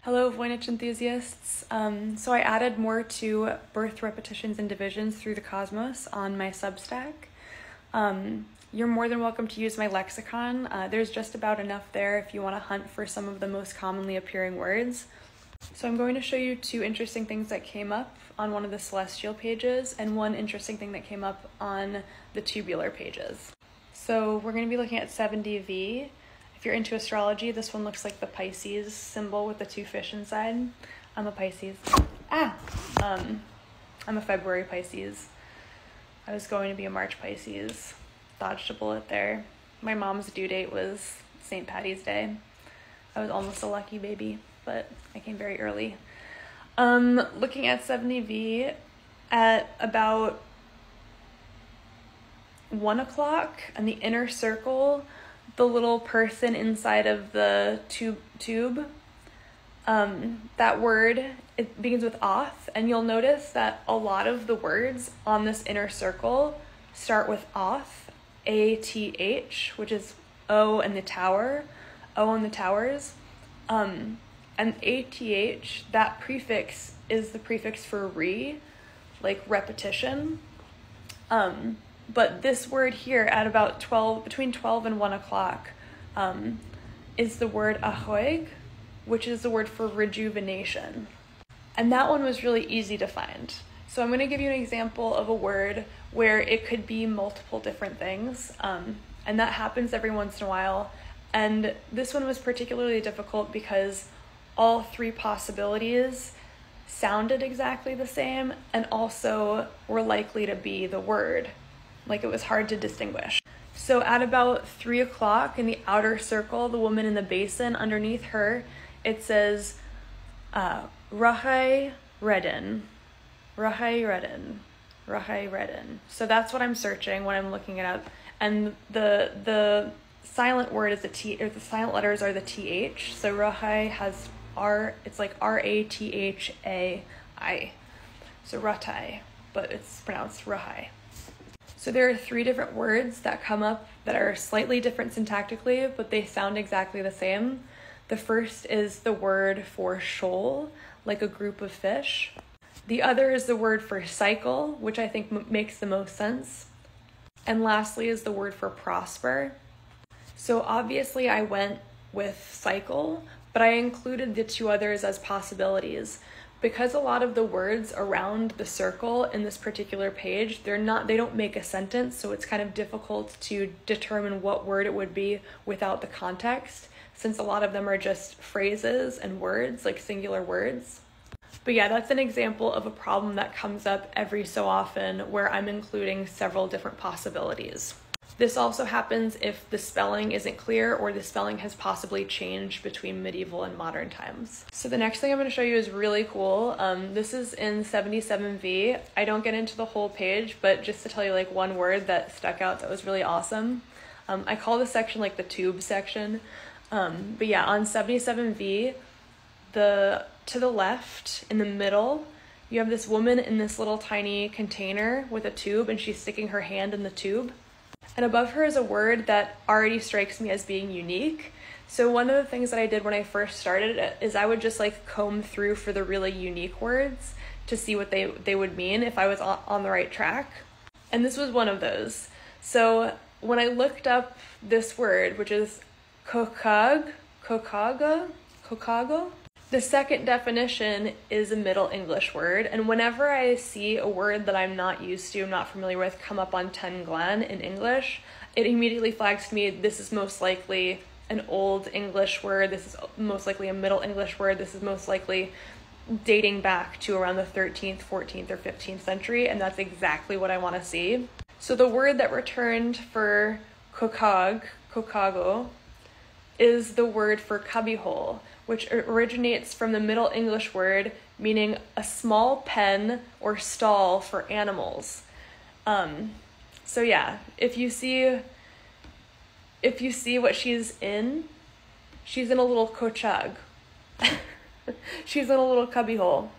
Hello, Voynich enthusiasts. So I added more to birth repetitions and divisions through the cosmos on my Substack. You're more than welcome to use my lexicon. There's just about enough there if you want to hunt for some of the most commonly appearing words. So I'm going to show you two interesting things that came up on one of the celestial pages and one interesting thing that came up on the tubular pages. So we're going to be looking at 70V. If you're into astrology, this one looks like the Pisces symbol with the two fish inside. I'm a Pisces. I'm a February Pisces. I was going to be a March Pisces. Dodged a bullet there. My mom's due date was St. Patty's Day. I was almost a lucky baby, but I came very early. Looking at 70V at about 1 o'clock and the inner circle, the little person inside of the tube, that word, it begins with oth, and you'll notice that a lot of the words on this inner circle start with oth, A-T-H, which is O and the tower, O and the towers, and A-T-H, that prefix is the prefix for re, like repetition. But this word here at about between 12 and 1 o'clock, is the word ahoig, which is the word for rejuvenation. And that one was really easy to find. So I'm going to give you an example of a word where it could be multiple different things, and that happens every once in a while. And this one was particularly difficult because all three possibilities sounded exactly the same and also were likely to be the word. Like, it was hard to distinguish. So at about 3 o'clock in the outer circle, the woman in the basin, underneath her, it says, Rahai Redden. Rahai Redden. Rahai Redden. So that's what I'm searching when I'm looking it up. And the silent word is the T, or the silent letters are the TH. So Rahai has R, it's like R-A-T-H-A-I. So Ratai, but it's pronounced Rahai. So there are 3 different words that come up that are slightly different syntactically, but they sound exactly the same. The first is the word for shoal, like a group of fish. The other is the word for cycle, which I think makes the most sense. And lastly is the word for prosper. So obviously I went with cycle, but I included the 2 others as possibilities. Because a lot of the words around the circle in this particular page, they don't make a sentence, so it's kind of difficult to determine what word it would be without the context, since a lot of them are just phrases and words, like singular words. But yeah, that's an example of a problem that comes up every so often where I'm including several different possibilities. This also happens if the spelling isn't clear or the spelling has possibly changed between medieval and modern times. So the next thing I'm going to show you is really cool. This is in 77V. I don't get into the whole page, but just to tell you like one word that stuck out that was really awesome. I call this section like the tube section. But yeah, on 77V, to the left, in the middle, you have this woman in this little tiny container with a tube, and she's sticking her hand in the tube. And above her is a word that already strikes me as being unique. So one of the things that I did when I first started is I would just like comb through for the really unique words to see what they would mean if I was on the right track. And this was one of those. So when I looked up this word, which is cochog, the second definition is a Middle English word, and whenever I see a word that I'm not used to, I'm not familiar with, come up on 10 Glen in English, it immediately flags to me, this is most likely an Old English word, this is most likely a Middle English word, this is most likely dating back to around the 13th, 14th, or 15th century, and that's exactly what I want to see. So the word that returned for cochago, is the word for cubbyhole, which originates from the Middle English word meaning a small pen or stall for animals. So yeah, if you see what she's in a little cochog. She's in a little cubbyhole.